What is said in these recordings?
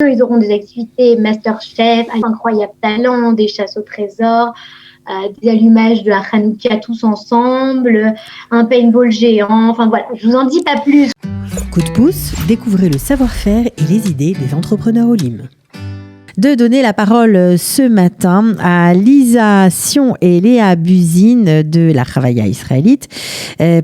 Ils auront des activités Masterchef, incroyable talent, des chasses au trésor, des allumages de la Hanouka tous ensemble, un paintball géant. Enfin voilà, je vous en dis pas plus. Coup de pouce, découvrez le savoir-faire et les idées des entrepreneurs Olim. De donner la parole ce matin à Lisa Sion et Léa Buzine de la Chavaya israélite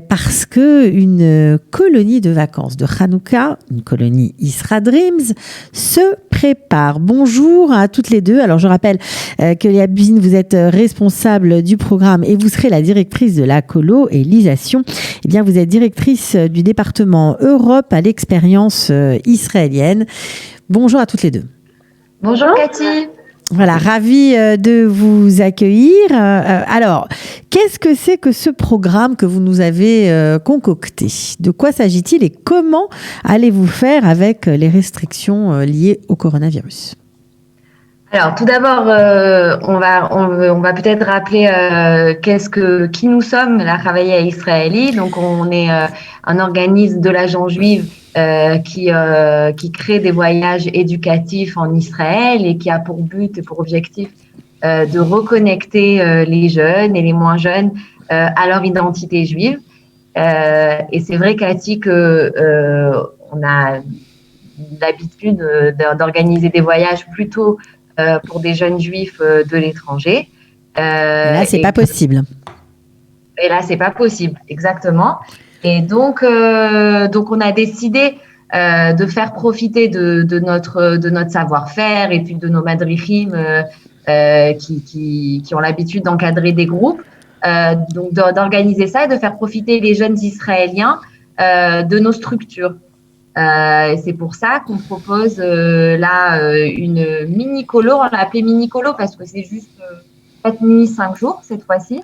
parce que une colonie de vacances de Hanouka, une colonie Isra Dreams, se prépare. Bonjour à toutes les deux. Alors je rappelle que Léa Buzine, vous êtes responsable du programme et vous serez la directrice de la colo, et Lisa Sion, eh bien vous êtes directrice du département Europe à l'expérience israélienne. Bonjour à toutes les deux. Bonjour Cathy. Voilà, ravie de vous accueillir. Alors, qu'est-ce que c'est que ce programme que vous nous avez concocté ? De quoi s'agit-il et comment allez-vous faire avec les restrictions liées au coronavirus ? Alors, tout d'abord, on va peut-être rappeler qui nous sommes, la Chavaya israélite. Donc, on est un organisme de l'agent juive qui crée des voyages éducatifs en Israël et qui a pour but et pour objectif de reconnecter les jeunes et les moins jeunes à leur identité juive. Et c'est vrai, Cathy, que on a l'habitude d'organiser des voyages plutôt pour des jeunes juifs de l'étranger. Là, c'est pas possible. Et là, c'est pas possible, exactement. Et donc on a décidé de faire profiter de notre savoir-faire et puis de nos madrichim qui ont l'habitude d'encadrer des groupes, donc d'organiser ça et de faire profiter les jeunes Israéliens de nos structures. Et c'est pour ça qu'on propose une mini-colo. On l'a appelée mini-colo parce que c'est juste 4 nuits, 5 jours cette fois-ci.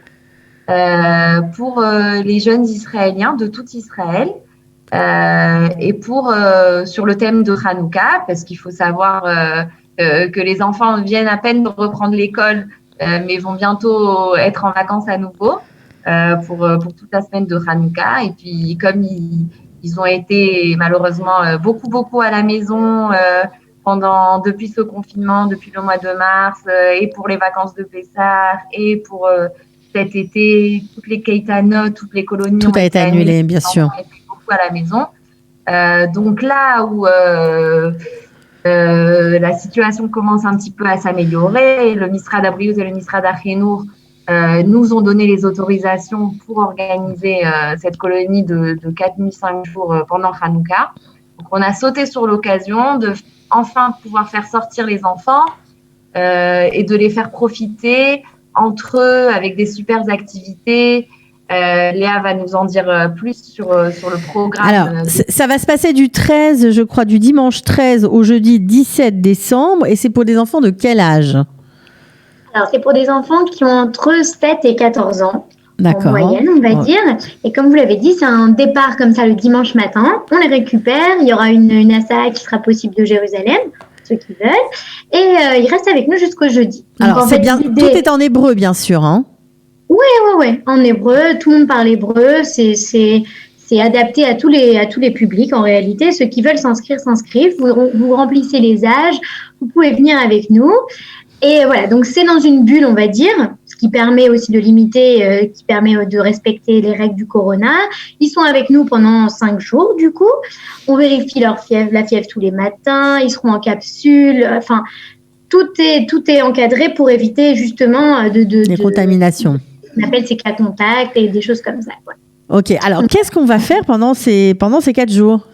Pour les jeunes Israéliens de tout Israël et sur le thème de Hanouka, parce qu'il faut savoir que les enfants viennent à peine de reprendre l'école, mais vont bientôt être en vacances à nouveau pour toute la semaine de Hanouka. Et puis comme ils ont été malheureusement beaucoup à la maison depuis ce confinement, depuis le mois de mars, et pour les vacances de Pessah, et pour cet été, toutes les keïtanotes, toutes les colonies tout a été annulé, bien sûr. On était beaucoup à la maison. Donc là où la situation commence un petit peu à s'améliorer, le Misrad Abriut et le Misrad Achinour nous ont donné les autorisations pour organiser cette colonie de 4 nuits, 5 jours pendant Hanouka. Donc on a sauté sur l'occasion de enfin pouvoir faire sortir les enfants et de les faire profiter entre eux avec des super activités. Léa va nous en dire plus sur le programme. Alors, ça va se passer du dimanche 13 au jeudi 17 décembre, et c'est pour des enfants de quel âge ? Alors, c'est pour des enfants qui ont entre 7 et 14 ans. D'accord. En moyenne, on va dire. Et comme vous l'avez dit, c'est un départ comme ça le dimanche matin. On les récupère. Il y aura une ASA qui sera possible de Jérusalem, ceux qui veulent. Et ils restent avec nous jusqu'au jeudi. Donc, alors, c'est bien. Tout est en hébreu, bien sûr, hein ? Oui. En hébreu. Tout le monde parle hébreu. C'est adapté à tous les publics, en réalité. Ceux qui veulent s'inscrivent. Vous remplissez les âges. Vous pouvez venir avec nous. Et voilà, donc c'est dans une bulle, on va dire, ce qui permet aussi de limiter, qui permet de respecter les règles du corona. Ils sont avec nous pendant 5 jours, du coup. On vérifie la fièvre tous les matins. Ils seront en capsule. Enfin, tout est encadré pour éviter justement les contaminations. On appelle ces cas contacts et des choses comme ça. Quoi. Ok, alors qu'est-ce qu'on va faire pendant ces 4 jours ?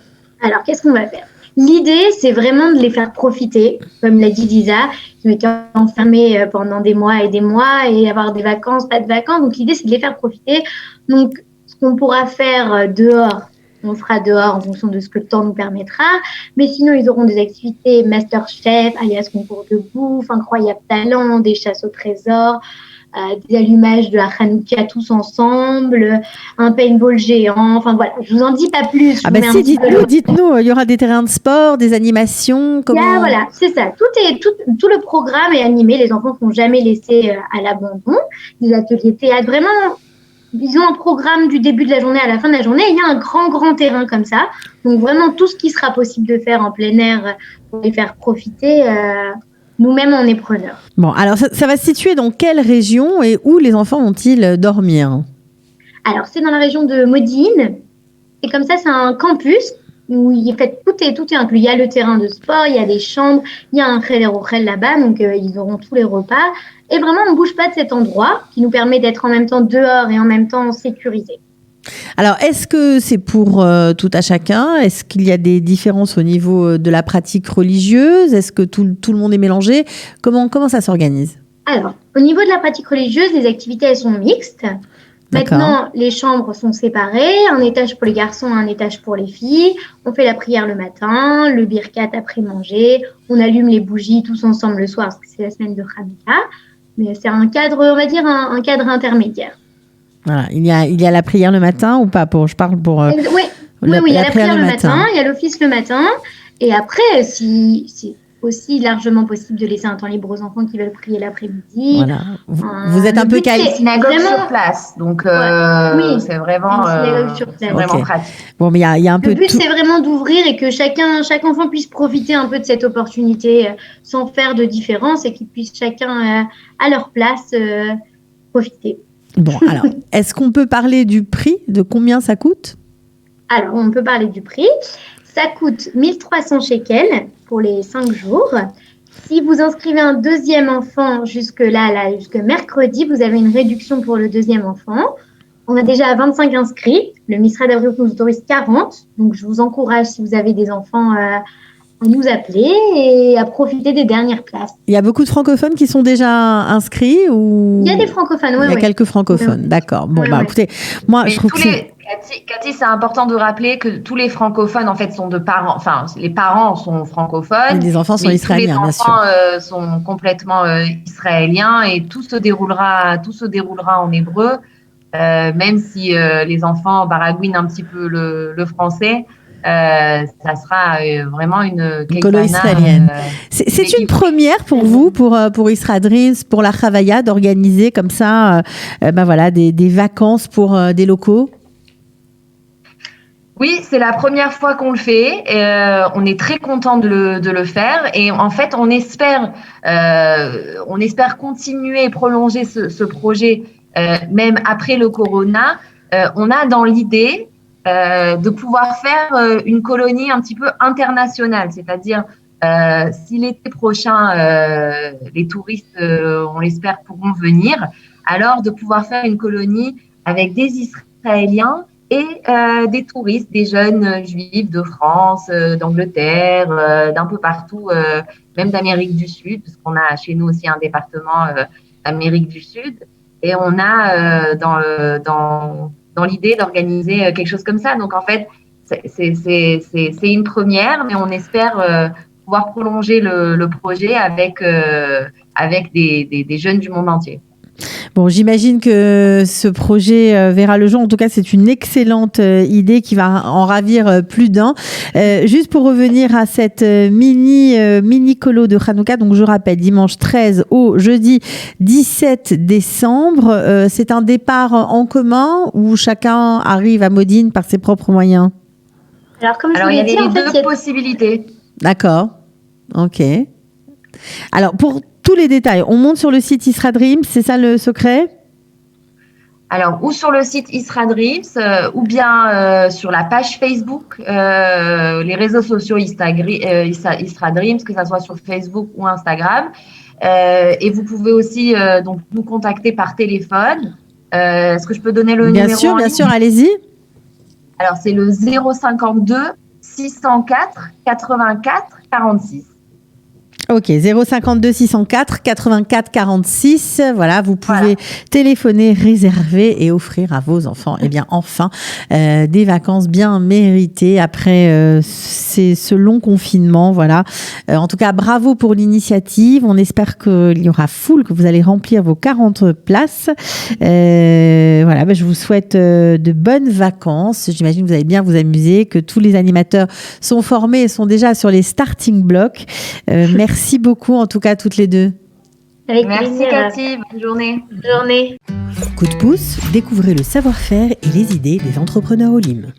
Alors, qu'est-ce qu'on va faire ? L'idée, c'est vraiment de les faire profiter, comme l'a dit Lisa, qui ont été enfermés pendant des mois et avoir des vacances, pas de vacances. Donc, l'idée, c'est de les faire profiter. Donc, ce qu'on pourra faire dehors, on fera dehors en fonction de ce que le temps nous permettra. Mais sinon, ils auront des activités Masterchef, alias concours de bouffe, incroyable talent, des chasses au trésor, des allumages de la Hanouka tous ensemble, un paintball géant. Enfin voilà, je vous en dis pas plus. Dites-nous, il y aura des terrains de sport, des animations. Voilà, c'est ça. Tout le programme est animé. Les enfants ne sont jamais laissés à l'abandon. Des ateliers théâtre, vraiment ils ont un programme du début de la journée à la fin de la journée. Il y a un grand terrain comme ça. Donc, vraiment, tout ce qui sera possible de faire en plein air pour les faire profiter, nous-mêmes, on est preneurs. Bon, alors ça va se situer dans quelle région et où les enfants vont-ils dormir? Alors, c'est dans la région de Modine. Et comme ça, c'est un campus où tout est inclus. Il y a le terrain de sport, il y a des chambres, il y a un Kheder là-bas, donc ils auront tous les repas. Et vraiment, on ne bouge pas de cet endroit qui nous permet d'être en même temps dehors et en même temps sécurisé. Alors, est-ce que c'est pour tout à chacun? Est-ce qu'il y a des différences au niveau de la pratique religieuse? Est-ce que tout le monde est mélangé? Comment ça s'organise? Alors, au niveau de la pratique religieuse, les activités, elles sont mixtes. D'accord. Maintenant, les chambres sont séparées, un étage pour les garçons, un étage pour les filles. On fait la prière le matin, le birkat après manger. On allume les bougies tous ensemble le soir parce que c'est la semaine de Hanouka. Mais c'est un cadre, on va dire, un cadre intermédiaire. Voilà. Il y a la prière le matin ou pas? Je parle pour. Oui, il y a la prière le matin, il y a l'office le matin. Et après, si aussi largement possible de laisser un temps libre aux enfants qui veulent prier l'après-midi. Voilà. Vous êtes un peu calé. Synagogue sur place, donc oui, c'est vraiment, vraiment pratique. Bon, mais il y a un peu. Le but, c'est vraiment d'ouvrir et que chaque enfant puisse profiter un peu de cette opportunité sans faire de différence et qu'ils puissent chacun à leur place profiter. Bon, alors, est-ce qu'on peut parler du prix, de combien ça coûte? Alors, on peut parler du prix. Ça coûte 1300 shekels pour les 5 jours. Si vous inscrivez un deuxième enfant jusque mercredi, vous avez une réduction pour le deuxième enfant. On a déjà 25 inscrits. Le Misrad Abriut nous autorise 40. Donc, je vous encourage, si vous avez des enfants, à nous appeler et à profiter des dernières places. Il y a beaucoup de francophones qui sont déjà inscrits ou... Il y a des francophones, oui. Il y a quelques francophones, d'accord. Bon, écoutez, moi, je trouve que Cathy, c'est important de rappeler que tous les francophones, en fait, sont de parents. Enfin, les parents sont francophones. Et les enfants sont israéliens, bien sûr. Les enfants sont complètement israéliens et tout se déroulera en hébreu, même si les enfants baragouinent un petit peu le français. Ça sera vraiment une colo israélienne. C'est une première pour vous, pour Isra Dreams, pour la Chavaya, d'organiser comme ça, des vacances pour des locaux. Oui, c'est la première fois qu'on le fait. On est très content de le faire et en fait, on espère continuer et prolonger ce projet même après le corona. On a dans l'idée de pouvoir faire une colonie un petit peu internationale, c'est-à-dire si l'été prochain les touristes, on l'espère, pourront venir, alors de pouvoir faire une colonie avec des Israéliens et des touristes, des jeunes juifs de France, d'Angleterre, d'un peu partout, même d'Amérique du Sud, parce qu'on a chez nous aussi un département d'Amérique du Sud, et on a dans l'idée d'organiser quelque chose comme ça. Donc, en fait, c'est une première, mais on espère pouvoir prolonger le projet avec des jeunes du monde entier. Bon, j'imagine que ce projet verra le jour. En tout cas, c'est une excellente idée qui va en ravir plus d'un. Juste pour revenir à cette mini colo de Hanouka, donc je rappelle, dimanche 13 au jeudi 17 décembre. C'est un départ en commun où chacun arrive à Modine par ses propres moyens? Alors il y a les deux possibilités. D'accord. Ok. Alors, pour tous les détails, on monte sur le site Isra Dreams, c'est ça le secret? Alors, ou sur le site Isra Dreams, ou bien sur la page Facebook, les réseaux sociaux Isra Dreams, que ça soit sur Facebook ou Instagram. Et vous pouvez aussi donc nous contacter par téléphone. Est-ce que je peux donner le numéro? Bien sûr, allez-y. Alors, c'est le 052 604 84 46. Ok, 052 604 84 46. Voilà, vous pouvez téléphoner, réserver et offrir à vos enfants, enfin, des vacances bien méritées après ce long confinement. Voilà. En tout cas, bravo pour l'initiative. On espère qu'il y aura foule, que vous allez remplir vos 40 places. Je vous souhaite de bonnes vacances. J'imagine que vous allez bien vous amuser, que tous les animateurs sont formés et sont déjà sur les starting blocks. Merci beaucoup, en tout cas, toutes les deux. Avec Merci plaisir. Cathy, bonne journée. Bonne journée. Coup de pouce, découvrez le savoir-faire et les idées des entrepreneurs Olim.